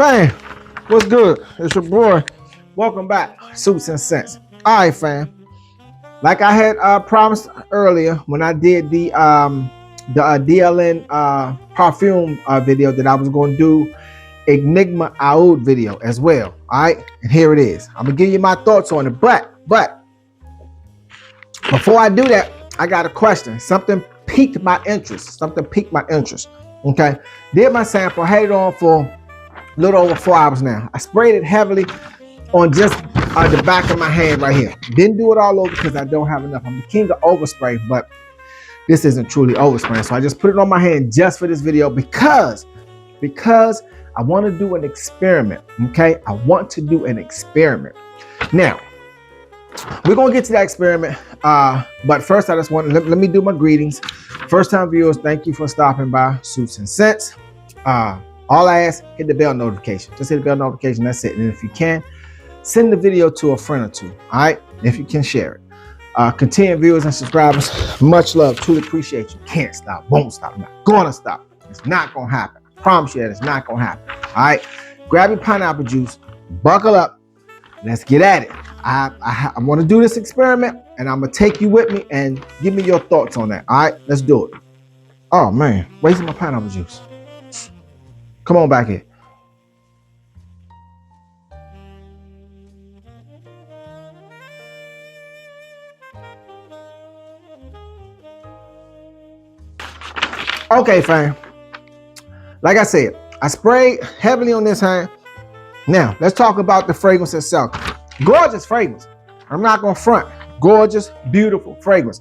Fam, what's good? It's your boy. Welcome back, Suits and Scents. All right, fam. Like I had promised earlier when I did the DLN Perfume video that I was going to do Enigma Aoud video as well. All right, and here it is. I'm gonna give you my thoughts on it. But before I do that, I got a question. Something piqued my interest. Okay, did my sample. I had it on for a little over 4 hours now. I sprayed it heavily on just the back of my hand right here. Didn't do it all over because I don't have enough. I'm the king of overspray, but this isn't truly overspray. So I just put it on my hand just for this video because I want to do an experiment. Okay, I want to do an experiment. Now we're gonna get to that experiment, but first I just want to let me do my greetings. First time viewers, thank you for stopping by Suits and Scents. All I ask, hit the bell notification. Just hit the bell notification, that's it. And if you can, send the video to a friend or two, all right? If you can, share it. Continuing viewers and subscribers, much love, truly appreciate you. Can't stop, won't stop, not gonna stop. It's not gonna happen. I promise you that it's not gonna happen, all right? Grab your pineapple juice, buckle up, let's get at it. I want to do this experiment, and I'm gonna take you with me and give me your thoughts on that, all right? Let's do it. Oh man, where's my pineapple juice? Come on back here. Okay, fam. Like I said, I sprayed heavily on this hand. Now, let's talk about the fragrance itself. Gorgeous fragrance. I'm not gonna front. Gorgeous, beautiful fragrance.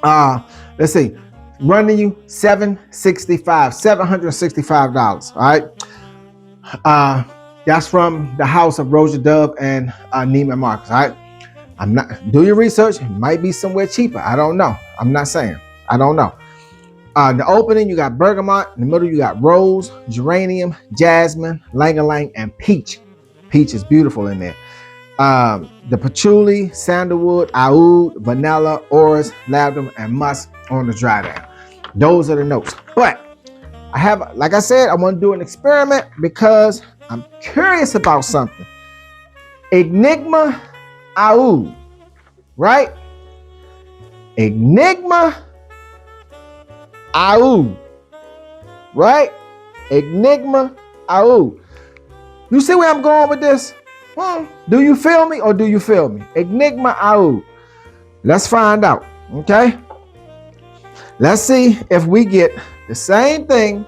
Let's see. Running you $765. All right. That's from the house of Roja Dove and Neiman Marcus. All right. I'm not. Do your research. It might be somewhere cheaper. I don't know. I'm not saying. I don't know. The opening, you got bergamot. In the middle, you got rose, geranium, jasmine, ylang-ylang, and peach. Peach is beautiful in there. The patchouli, sandalwood, oud, vanilla, orris, lavender, and musk on the dry down. Those are the notes. But I have, like I said, I want to do an experiment because I'm curious about something. Enigma Aoud, right? Enigma Aoud, right? Enigma Aoud. You see where I'm going with this? Do you feel me or do you feel me? Enigma Aoud. Let's find out, okay? Let's see if we get the same thing.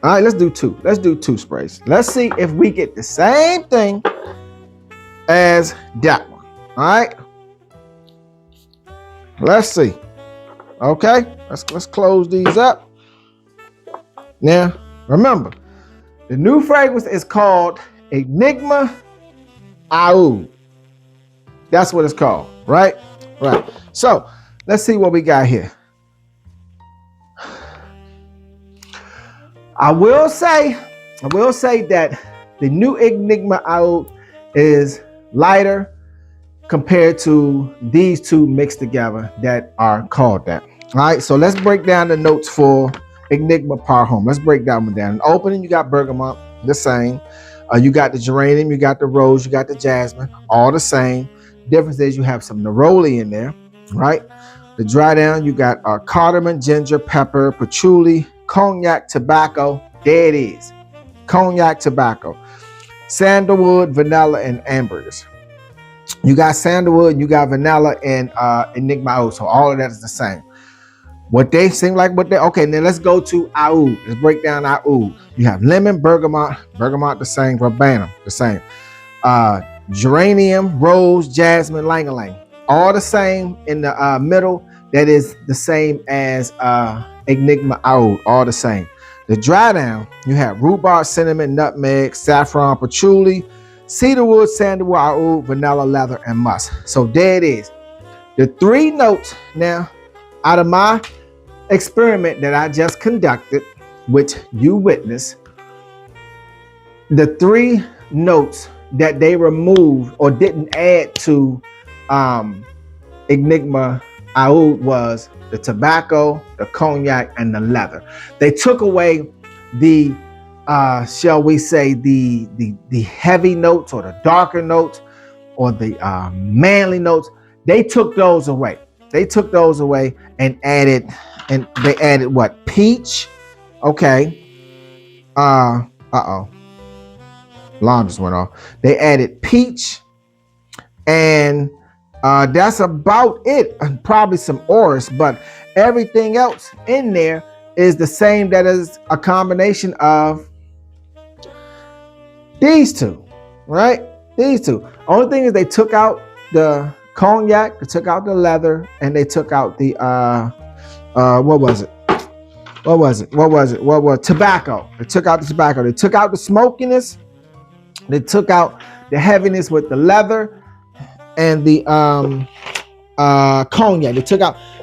All right, let's do two. Let's do two sprays. Let's see if we get the same thing as that one. All right. Let's see. Okay, let's close these up. Now, remember, the new fragrance is called Enigma Aoud. That's what it's called, right? Right. So let's see what we got here. I will say that the new Enigma Aoud is lighter compared to these two mixed together that are called that. All right, so let's break down the notes for Enigma Parfums. Let's break that one down. In the opening, you got bergamot, the same. You got the geranium, you got the rose, you got the jasmine, all the same. Difference is you have some neroli in there, right? The dry down, you got cardamom, ginger, pepper, patchouli, cognac, tobacco. There it is. Cognac, tobacco. Sandalwood, vanilla, and ambergris. You got sandalwood, you got vanilla, and Enigma Aoud. So all of that is the same. What they seem like, okay, then let's go to Aoud. Let's break down Aoud. You have lemon, bergamot the same, verbatim, the same. Geranium, rose, jasmine, ylang-ylang. All the same in the middle. That is the same as Enigma Aoud, all the same. The dry down, you have rhubarb, cinnamon, nutmeg, saffron, patchouli, cedarwood, sandalwood, oud, vanilla, leather, and musk. So there it is. The three notes now out of my experiment that I just conducted, which you witnessed, the three notes that they removed or didn't add to Enigma Aoud was the tobacco, the cognac, and the leather. They took away the shall we say, the heavy notes or the darker notes or the manly notes. They took those away. They took those away and they added what? Peach. Okay. Uh-oh. Alarm just went off. They added peach, and that's about it. And probably some orris, but everything else in there is the same. That is a combination of these two, right? These two. Only thing is they took out the cognac, they took out the leather, and they took out the what was it? Tobacco. They took out the tobacco. They took out the smokiness. They took out the heaviness with the leather and the cognac.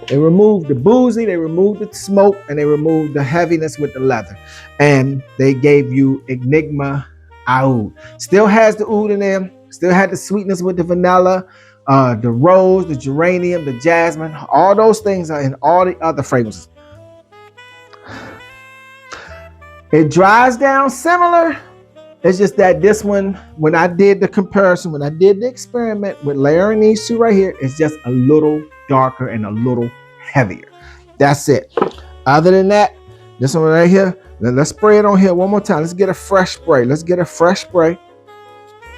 They removed the boozy, they removed the smoke, and they removed the heaviness with the leather. And they gave you Enigma Aoud. Still has the oud in there. Still had the sweetness with the vanilla, the rose, the geranium, the jasmine. All those things are in all the other fragrances. It dries down similar. It's just that this one, when I did the comparison, when I did the experiment with layering these two right here, it's just a little darker and a little heavier. That's it. Other than that, this one right here, let's spray it on here one more time. Let's get a fresh spray. Let's get a fresh spray.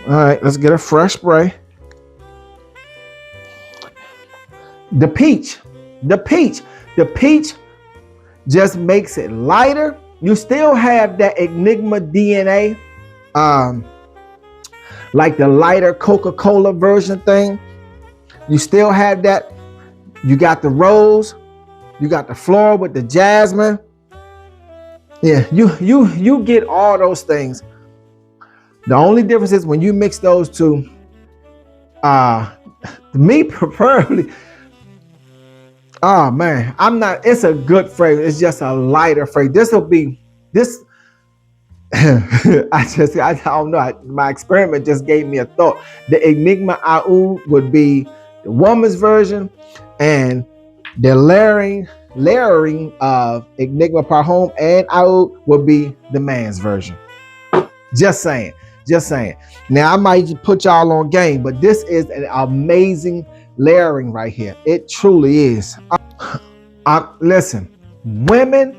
All right, let's get a fresh spray. The peach just makes it lighter. You still have that Enigma DNA, like the lighter Coca-Cola version thing. You still have that. You got the rose, you got the floral with the jasmine. Yeah, you get all those things. The only difference is when you mix those two, me preferably, oh man, it's a good fragrance. It's just a lighter fragrance. I don't know. My experiment just gave me a thought. The Enigma Aoud would be the woman's version, and the layering of Enigma Parfums and Aoud would be the man's version. Just saying. Now I might put y'all on game, but this is an amazing layering right here. It truly is. Listen, women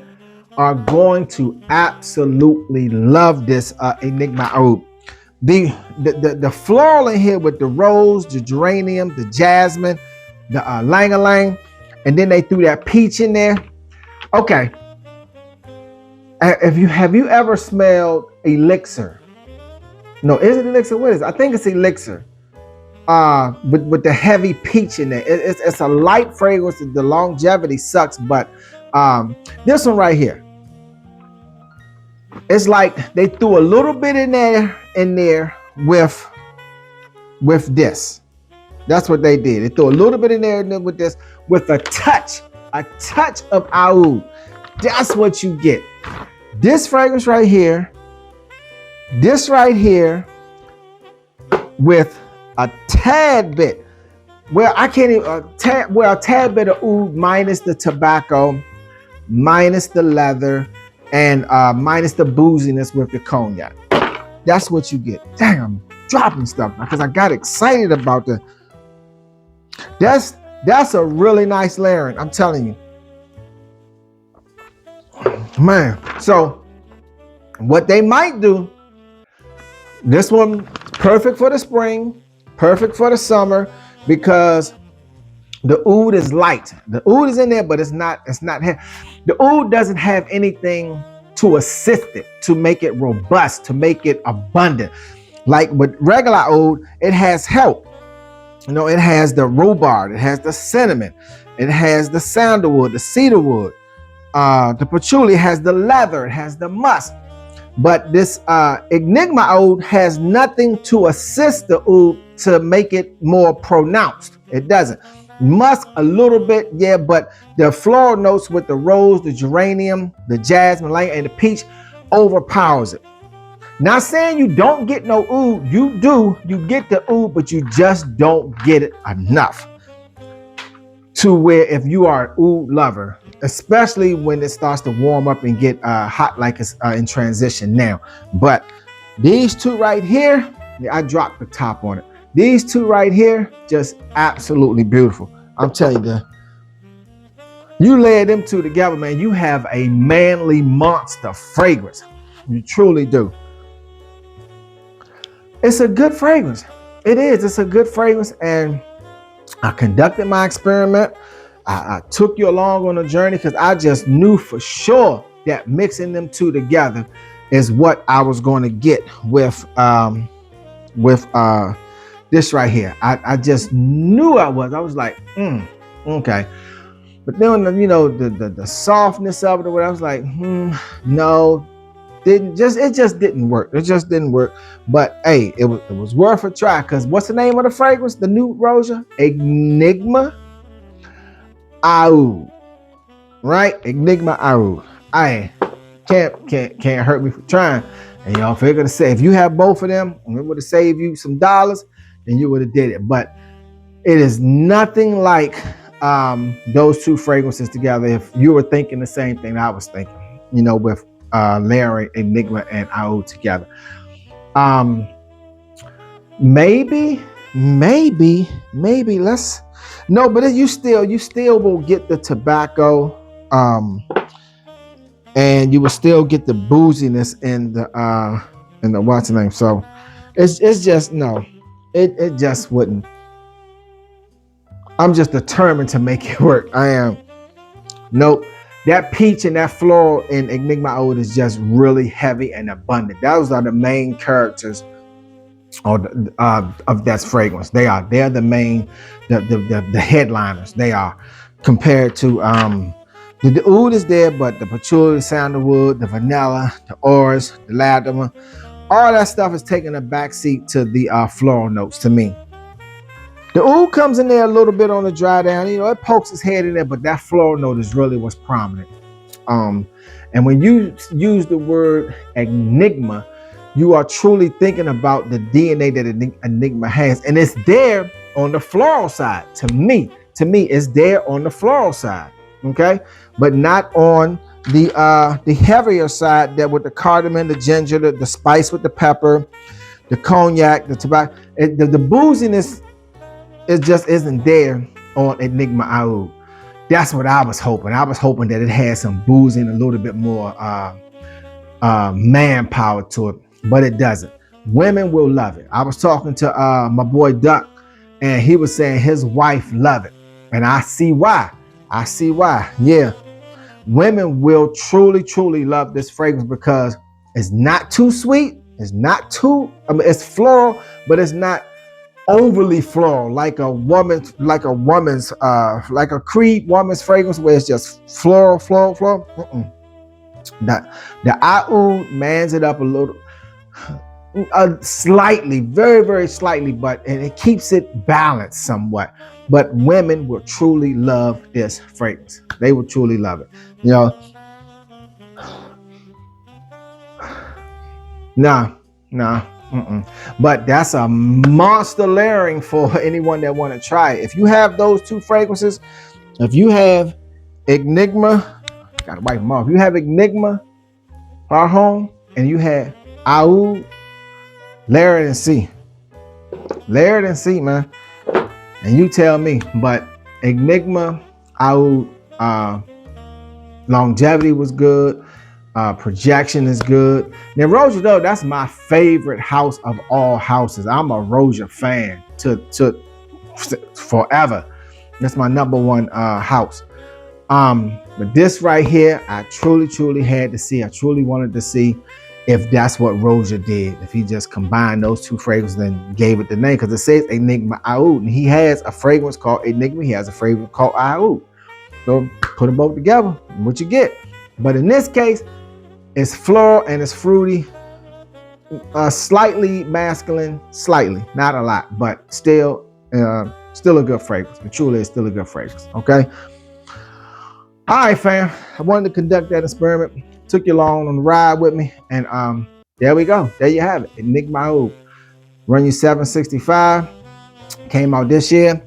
are going to absolutely love this Enigma Aoud. The floral in here with the rose, the geranium, the jasmine, the lang-a-lang, and then they threw that peach in there. Okay. Have you ever smelled elixir? No, is it elixir? What is it? I think it's elixir. With the heavy peach in there. It's a light fragrance. The longevity sucks, but this one right here, it's like they threw a little bit in there with this. That's what they did. They threw a little bit in there with this, with a touch of Aoud. That's what you get. This fragrance right here, this right here, with a tad bit, a tad bit of oud minus the tobacco, minus the leather, and minus the booziness with the cognac. That's what you get. Dang, I'm dropping stuff because I got excited about the. That's a really nice layering, I'm telling you. Man, so what they might do, this one perfect for the spring, perfect for the summer, because the oud is light. The oud is in there, but it's not heavy. The oud doesn't have anything to assist it, to make it robust, to make it abundant. Like with regular oud, it has help. You know, it has the rhubarb, it has the cinnamon, it has the sandalwood, the cedarwood, the patchouli, has the leather, it has the musk. But this Enigma Aoud has nothing to assist the oud to make it more pronounced. It doesn't. Musk a little bit, yeah, but the floral notes with the rose, the geranium, the jasmine, and the peach overpowers it. Not saying you don't get no oud, you do. You get the oud, but you just don't get it enough to where if you are an oud lover, especially when it starts to warm up and get hot like it's in transition now. But these two right here, yeah, I dropped the top on it. These two right here, just absolutely beautiful. I'm telling you, you layer them two together, man, you have a manly monster fragrance. You truly do. It's a good fragrance. It is. It's a good fragrance. And I conducted my experiment. I took you along on a journey because I just knew for sure that mixing them two together is what I was going to get with this right here. I just knew I was like, okay. But then, you know, the softness of it, I was like, no, it just didn't work. It just didn't work. But hey, it was worth a try. Because what's the name of the fragrance? The new Roja Enigma Aoud, right? Enigma Aoud. I can't hurt me for trying. And y'all figure to say, if you have both of them, and it would have saved you some dollars, then you would have did it. But it is nothing like those two fragrances together. If you were thinking the same thing I was thinking, you know, with layering Enigma and Aoud together. Maybe let's no, but you still will get the tobacco, and you will still get the booziness in the what's the name. So it's just no, it just wouldn't. I'm just determined to make it work. I am. Nope. That peach and that floral in Enigma Aoud is just really heavy and abundant. Those are the main characters of that fragrance. They're the main, the headliners. They are compared to the oud is there, but the patchouli, the sandalwood, the vanilla, the orris, the lavender, all that stuff is taking a backseat to the floral notes to me. The oud comes in there a little bit on the dry down, you know, it pokes its head in there, but that floral note is really what's prominent. And when you use the word enigma, you are truly thinking about the DNA that Enigma has, and it's there on the floral side. To me, it's there on the floral side, okay, but not on the heavier side. That with the cardamom, the ginger, the spice with the pepper, the cognac, the tobacco, the booziness. It just isn't there on Enigma Aoud. That's what I was hoping. I was hoping that it had some boozing, a little bit more manpower to it, but it doesn't. Women will love it. I was talking to my boy Duck, and he was saying his wife love it, and I see why. Yeah, women will truly love this fragrance because it's not too sweet. It's not too. I mean, it's floral, but it's not overly floral like a Creed woman's fragrance where it's just floral. The Aoud mans it up a little, slightly, very slightly, but and it keeps it balanced somewhat. But women will truly love this fragrance. They will truly love it. You know, nah. But that's a monster layering for anyone that want to try it. If you have those two fragrances, if you have Enigma, gotta wipe them off. If you have Enigma Parfums and you have Aoud, layer it and see. Layer it and see, man. And you tell me. But Enigma Aoud, longevity was good. Projection is good. Now Roja, though, that's my favorite house of all houses. I'm a Roja fan to forever. That's my number one house. But this right here, I truly had to see. I truly wanted to see if that's what Roja did. If he just combined those two fragrances and gave it the name, because it says Enigma Aoud, and he has a fragrance called Enigma. He has a fragrance called Aoud. So put them both together, what you get. But in this case, it's floral and it's fruity, slightly masculine, slightly, not a lot, but still a good fragrance. But truly, it's still a good fragrance. Okay. All right, fam. I wanted to conduct that experiment. Took you along on the ride with me, and there we go. There you have it. Enigma Aoud. Run you 765. Came out this year.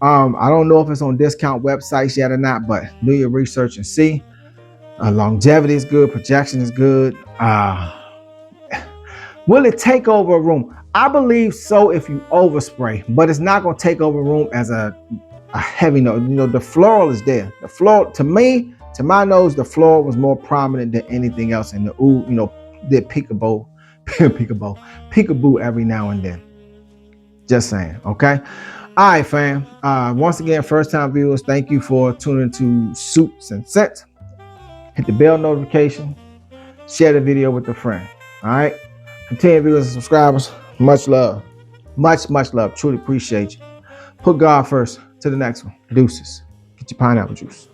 I don't know if it's on discount websites yet or not, but do your research and see. Longevity is good. Projection is good. Will it take over a room? I believe so if you overspray, but it's not going to take over a room as a heavy note. You know, the floral is there. The floral, to me, to my nose, the floral was more prominent than anything else. And the oud, you know, did peekaboo, peekaboo every now and then. Just saying, okay? All right, fam. Once again, first time viewers, thank you for tuning to Suits and Scents. Hit the bell notification. Share the video with a friend. All right? Continue viewers and subscribers. Much love. Much love. Truly appreciate you. Put God first. To the next one. Deuces. Get your pineapple juice.